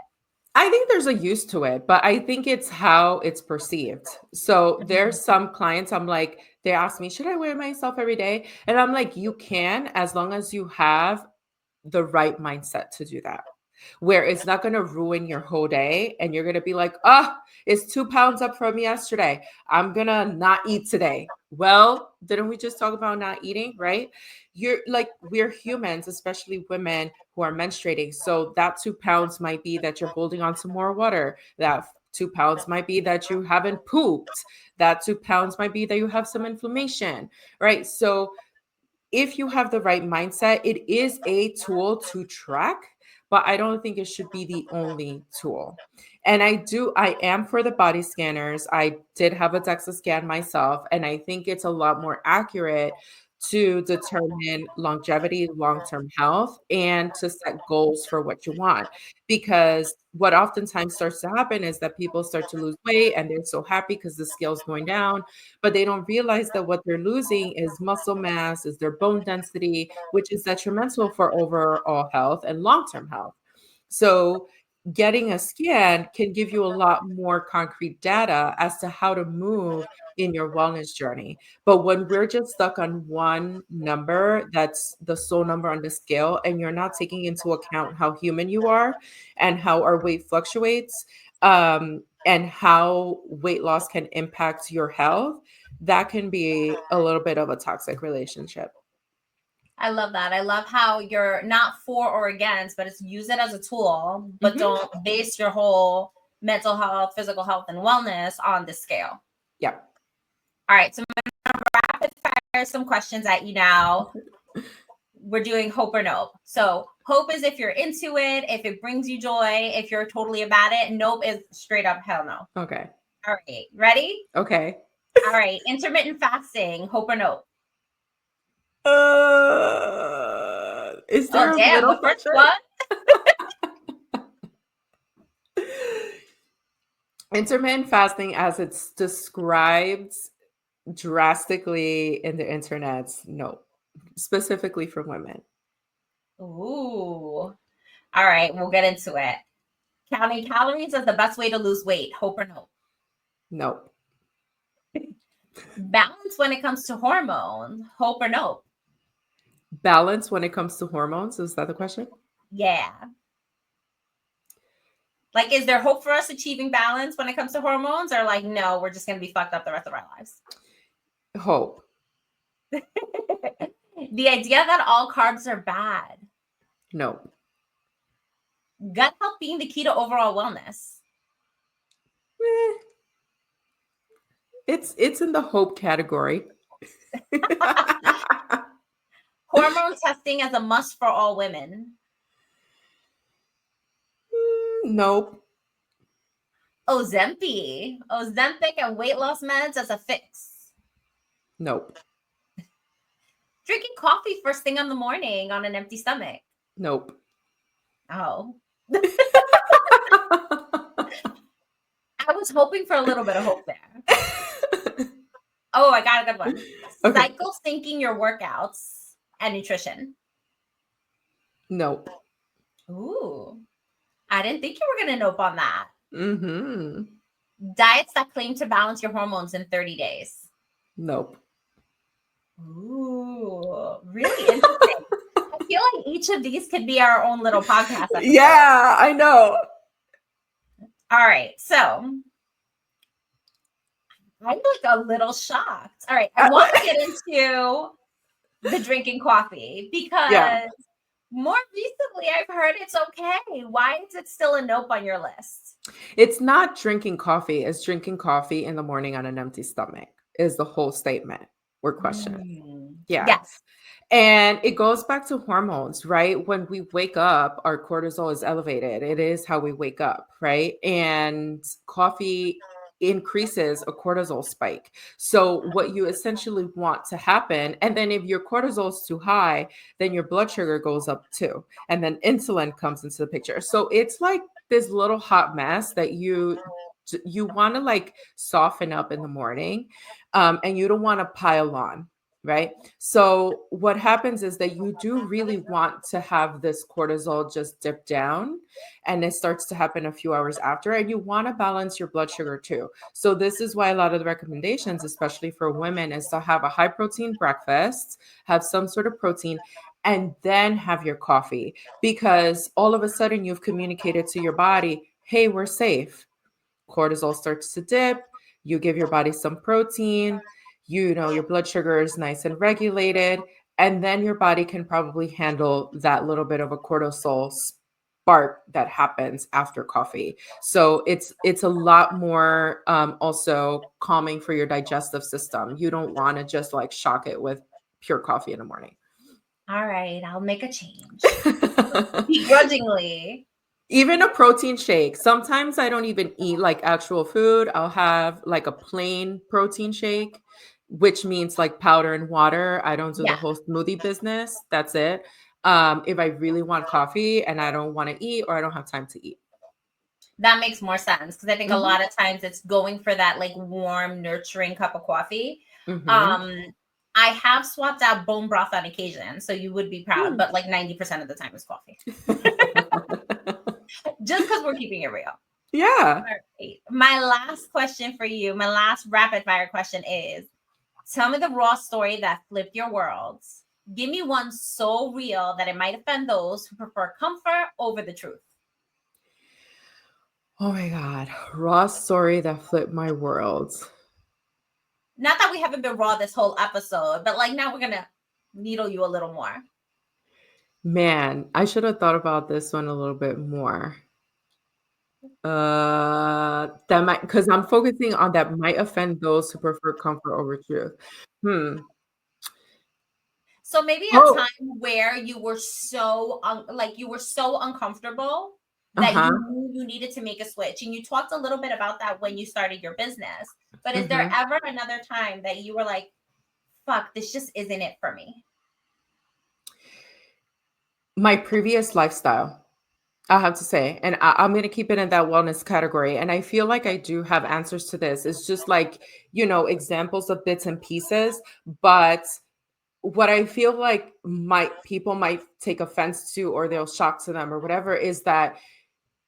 I think there's a use to it, but I think it's how it's perceived. So there's Mhm. some clients I'm like, they ask me, should I weigh myself every day? And I'm like, you can, as long as you have the right mindset to do that, where it's not going to ruin your whole day. And you're going to be like, oh, it's 2 pounds up from yesterday. I'm going to not eat today. Well, didn't we just talk about not eating, right? You're like, we're humans, especially women who are menstruating. So that 2 pounds might be that you're holding on to more water. That 2 pounds might be that you haven't pooped. That 2 pounds might be that you have some inflammation, right? So if you have the right mindset, it is a tool to track, but I don't think it should be the only tool. And I am for the body scanners. I did have a DEXA scan myself, and I think it's a lot more accurate to determine longevity, long term health, and to set goals for what you want. Because what oftentimes starts to happen is that people start to lose weight and they're so happy because the scale's going down, but they don't realize that what they're losing is muscle mass, is their bone density, which is detrimental for overall health and long-term health. So getting a scan can give you a lot more concrete data as to how to move in your wellness journey. But when we're just stuck on one number, that's the sole number on the scale, and you're not taking into account how human you are and how our weight fluctuates, and how weight loss can impact your health, that can be a little bit of a toxic relationship. I love that. I love how you're not for or against, but it's use it as a tool, but don't base your whole mental health, physical health, and wellness on the scale. Yeah. All right. So I'm going to rapid fire some questions at you now. We're doing hope or nope. So hope is if you're into it, if it brings you joy, if you're totally about it. Nope is straight up hell no. Okay. All right. Ready? Okay. All right. Intermittent fasting, hope or nope? Is there a damn, little the first pressure? one? Intermittent fasting, as it's described drastically in the internet, no, specifically for women. Ooh. All right, we'll get into it. Counting calories is the best way to lose weight, hope or no? No. Balance when it comes to hormones, hope or no? Balance when it comes to hormones, is that the question? Yeah. Like, is there hope for us achieving balance when it comes to hormones, or like, no, we're just going to be fucked up the rest of our lives? Hope. The idea that all carbs are bad. No. Gut health being the key to overall wellness. It's in the hope category. Hormone testing as a must for all women. Nope. Ozempic and weight loss meds as a fix. Nope. Drinking coffee first thing in the morning on an empty stomach. Nope. Oh. I was hoping for a little bit of hope there. Oh, I got a good one. Okay. Cycle syncing your workouts and nutrition. Nope. Ooh. I didn't think you were going to nope on that. Mm-hmm. Diets that claim to balance your hormones in 30 days. Nope. Ooh, really interesting. I feel like each of these could be our own little podcast episode. Yeah, I know. All right, so I'm like a little shocked. All right, I want to get into the drinking coffee because more recently I've heard it's okay. Why is it still a nope on your list? It's not drinking coffee. It's drinking coffee in the morning on an empty stomach is the whole statement or question. Yeah. Yes. And it goes back to hormones, right? When we wake up, our cortisol is elevated. It is how we wake up, right? And coffee increases a cortisol spike. So what you essentially want to happen, and then if your cortisol is too high, then your blood sugar goes up too. And then insulin comes into the picture. So it's like this little hot mess that you want to like soften up in the morning, and you don't want to pile on. Right. So what happens is that you do really want to have this cortisol just dip down, and it starts to happen a few hours after, and you want to balance your blood sugar too. So this is why a lot of the recommendations, especially for women, is to have a high protein breakfast, have some sort of protein, and then have your coffee, because all of a sudden you've communicated to your body, hey, we're safe. Cortisol starts to dip. You give your body some protein. You know, your blood sugar is nice and regulated, and then your body can probably handle that little bit of a cortisol spark that happens after coffee. So it's a lot more also calming for your digestive system. You don't want to just like shock it with pure coffee in the morning. All right, I'll make a change. Begrudgingly. Even a protein shake. Sometimes I don't even eat like actual food. I'll have like a plain protein shake, which means like powder and water. I don't do the whole smoothie business. That's it. If I really want coffee and I don't want to eat or I don't have time to eat. That makes more sense because I think a Mhm, lot of times it's going for that like warm, nurturing cup of coffee. mhm. Um, I have swapped out bone broth on occasion, so you would be proud, Mm. but like 90% of the time it's coffee. Just because we're keeping it real. Yeah. All right. My last question for you, my last rapid fire question is, tell me the raw story that flipped your world. Give me one so real that it might offend those who prefer comfort over the truth. Oh my God. Raw story that flipped my world. Not that we haven't been raw this whole episode, but like now we're gonna needle you a little more. Man, I should have thought about this one a little bit more. That might, because I'm focusing on that might offend those who prefer comfort over truth. Hmm. So maybe a Oh, time where you were so like you were so uncomfortable that uh-huh. you knew you needed to make a switch. And you talked a little bit about that when you started your business. But is there Hmm. ever another time that you were like, fuck, this just isn't it for me? My previous lifestyle, I have to say, and I'm going to keep it in that wellness category. And I feel like I do have answers to this. It's just like, examples of bits and pieces. But what I feel like people might take offense to, or they'll shock to them or whatever, is that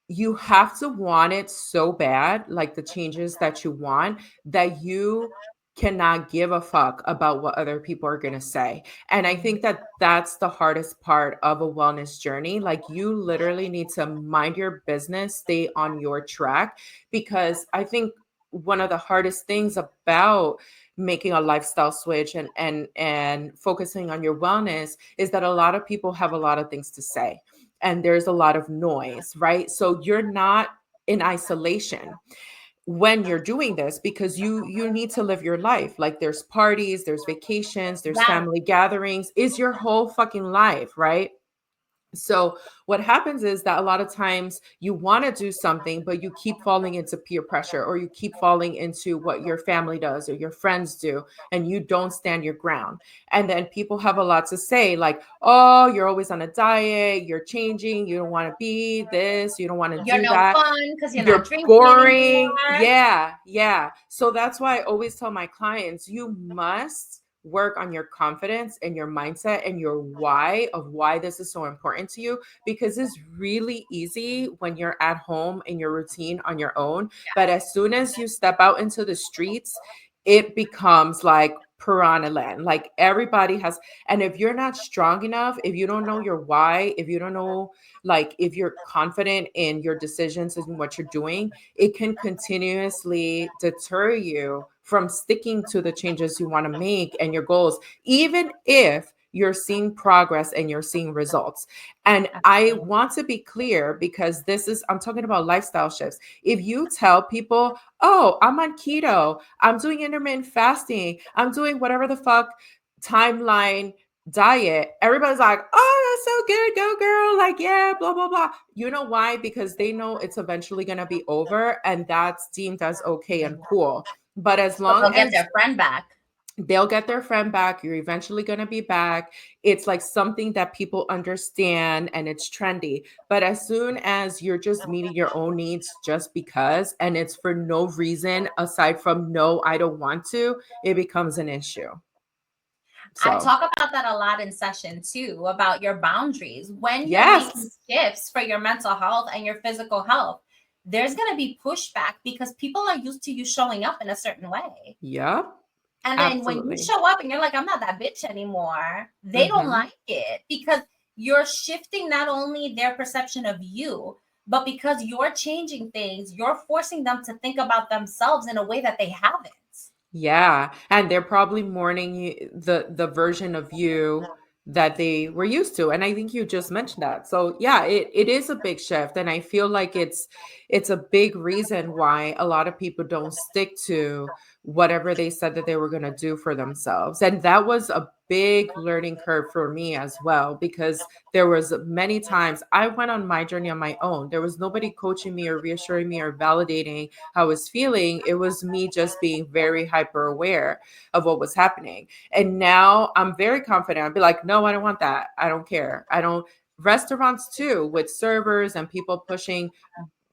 you have to want it so bad, like the changes that you want, that you cannot give a fuck about what other people are going to say. And I think that that's the hardest part of a wellness journey. Like, you literally need to mind your business, stay on your track, because I think one of the hardest things about making a lifestyle switch and focusing on your wellness is that a lot of people have a lot of things to say, and there's a lot of noise, right? So you're not in isolation when you're doing this, because you need to live your life. Like, there's parties, there's vacations, there's Yeah. family gatherings, is your whole fucking life, right? So what happens is that a lot of times you want to do something, but you keep falling into peer pressure, or you keep falling into what your family does or your friends do, and you don't stand your ground. And then people have a lot to say, like, oh, you're always on a diet, you're changing, you don't want to be this, you don't want to You're do no that, fun because you're not you're drinking boring. anymore. Yeah, yeah. So that's why I always tell my clients, you must work on your confidence and your mindset and your why of why this is so important to you, because it's really easy when you're at home in your routine on your own. But as soon as you step out into the streets, it becomes like piranha land. Like, everybody has, and if you're not strong enough, if you don't know your why, if you don't know, like, if you're confident in your decisions and what you're doing, it can continuously deter you from sticking to the changes you want to make and your goals, even if you're seeing progress and you're seeing results. And I Absolutely. want to be clear, because I'm talking about lifestyle shifts. If you tell people, oh, I'm on keto, I'm doing intermittent fasting, I'm doing whatever the fuck timeline diet, everybody's like, oh, that's so good, go girl, like, yeah, blah blah blah. You know why? Because they know it's eventually going to be over, and that's deemed as okay and cool. But as So long they'll get as their friend back. they'll get their friend back, you're eventually going to be back. It's like something that people understand, and it's trendy. But as soon as you're just meeting your own needs just because, and it's for no reason aside from, no, I don't want to, it becomes an issue. I So talk about that a lot in session too, about your boundaries. When you're making yes. shifts for your mental health and your physical health, there's going to be pushback because people are used to you showing up in a certain way. Yep. And then when you Absolutely. show up and you're like, I'm not that bitch anymore, they don't Hmm. like it because you're shifting not only their perception of you, but because you're changing things, you're forcing them to think about themselves in a way that they haven't. Yeah, and they're probably mourning the version of you that they were used to. And I think you just mentioned that. So yeah, it is a big shift. And I feel like it's a big reason why a lot of people don't stick to whatever they said that they were going to do for themselves. And that was a big learning curve for me as well, because there was many times I went on my journey on my own. There was nobody coaching me or reassuring me or validating how I was feeling. It was me just being very hyper aware of what was happening. And now I'm very confident. I'd be like, no, I don't want that. I don't care. I don't. Restaurants too, with servers and people pushing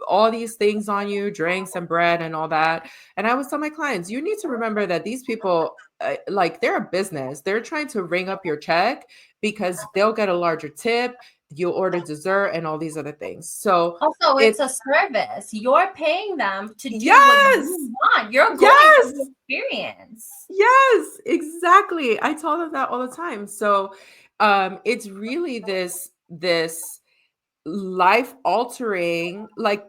all these things on you, drinks and bread and all that. And I was telling my clients, you need to remember that these people, like they're a business. They're trying to ring up your check because they'll get a larger tip. You'll order dessert and all these other things. So Also, it's it's a service. You're paying them to do what yes, you want. You're going for yes, the experience. yes, exactly. I tell them that all the time. So it's really this life altering like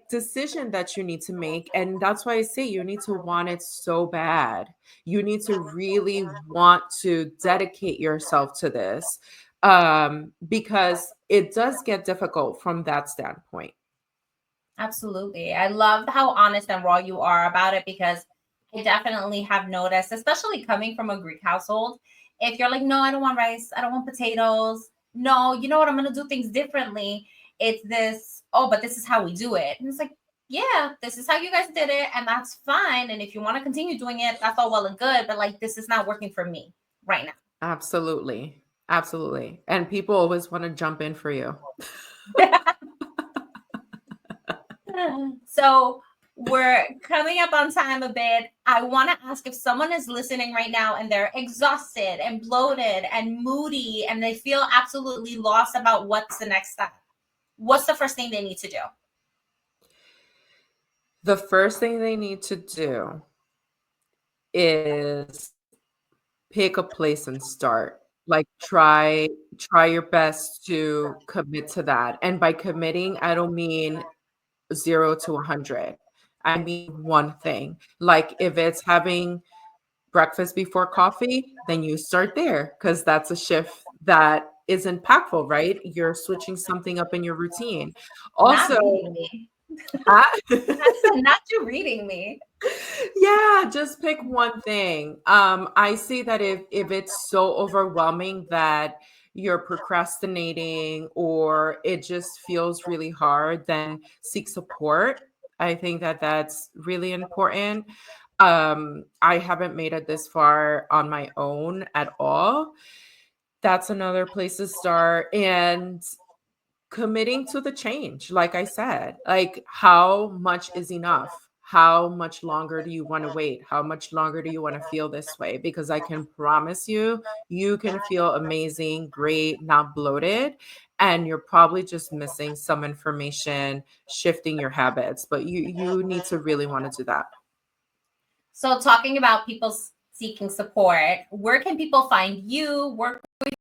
decision that you need to make, and that's why I say you need to want it so bad. You need to really want to dedicate yourself to this, because it does get difficult from that standpoint. Absolutely. I love how honest and raw you are about it, because I definitely have noticed, especially coming from a Greek household, if you're like, no, I don't want rice, I don't want potatoes. No, you know what? I'm going to do things differently. It's this, oh, but this is how we do it. And it's like, yeah, this is how you guys did it. And that's fine. And if you want to continue doing it, that's all well and good. But like, this is not working for me right Absolutely, absolutely. And people always want to jump in for you. now. So we're coming up on time a bit. I want to ask, if someone is listening right now and they're exhausted and bloated and moody and they feel absolutely lost about what's the next step, what's the first thing they need to do? The first thing they need to do is pick a place and start. Like try your best to commit to that. And by committing, I don't mean 0 to 100. I mean one thing. Like if it's having breakfast before coffee, then you start there because that's a shift that is impactful, right? You're switching something up in your routine. Not Also, reading me. huh? Not you reading me. Yeah, just pick one thing. I see that if it's so overwhelming that you're procrastinating or it just feels really hard, then seek support. I think that that's really important. I haven't made it this far on my own at all. That's another place to start. And committing to the change, like I said, like how much is enough? How much longer do you want to wait? How much longer do you want to feel this way? Because I can promise you, you can feel amazing, great, not bloated, and you're probably just missing some information, shifting your habits. But you need to really want to do that. So talking about people seeking support, where can people find you, work with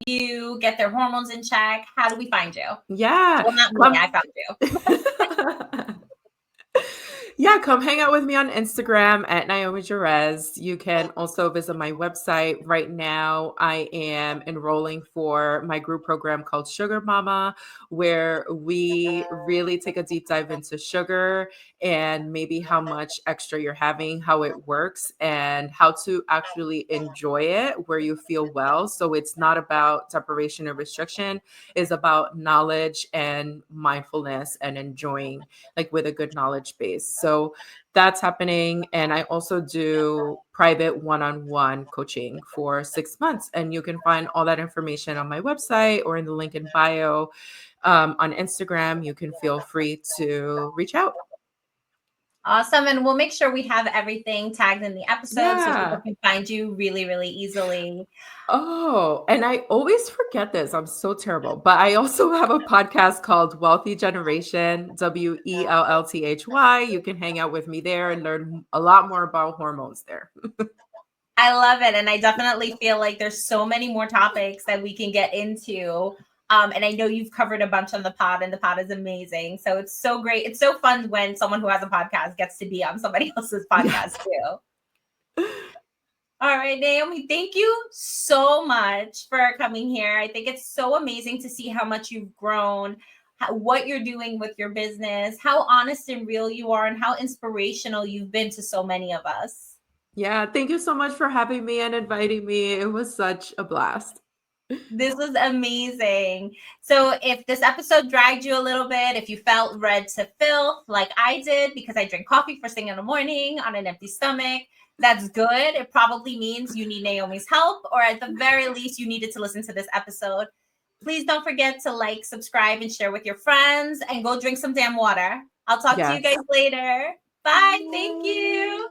you, get their hormones in check? How do we find you? Yeah. Well, not me, I found you. Yeah, come hang out with me on Instagram at Naihomy Jerez. You can also visit my website. Right now, I am enrolling for my group program called Sugar Mama, where we really take a deep dive into sugar and maybe how much extra you're having, how it works, and how to actually enjoy it where you feel well. So it's not about separation or restriction, it's about knowledge and mindfulness and enjoying like with a good knowledge base. So that's happening. And I also do private one-on-one coaching for 6 months. And you can find all that information on my website or in the link in bio. On Instagram, you can feel free to reach out. Awesome. And we'll make sure we have everything tagged in the episode so people Yeah. can find you really, really easily. Oh, and I always forget this. I'm so terrible. But I also have a podcast called Wealthy Generation, WELLTHY. You can hang out with me there and learn a lot more about hormones there. I love it. And I definitely feel like there's so many more topics that we can get into. And I know you've covered a bunch on the pod, and the pod is amazing. So it's so great. It's so fun when someone who has a podcast gets to be on somebody else's podcast too. All right, Naomi, thank you so much for coming here. I think it's so amazing to see how much you've grown, what you're doing with your business, how honest and real you are, and how inspirational you've been to so many of us. Yeah, thank you so much for having me and inviting me. It was such a blast. This was amazing. So if this episode dragged you a little bit, if you felt red to filth like I did because I drink coffee first thing in the morning on an empty stomach, that's good. It probably means you need Naomi's help, or at the very least, you needed to listen to this episode. Please don't forget to like, subscribe, and share with your friends, and go drink some damn water. I'll talk to you guys Yes. later. Bye. Thank you.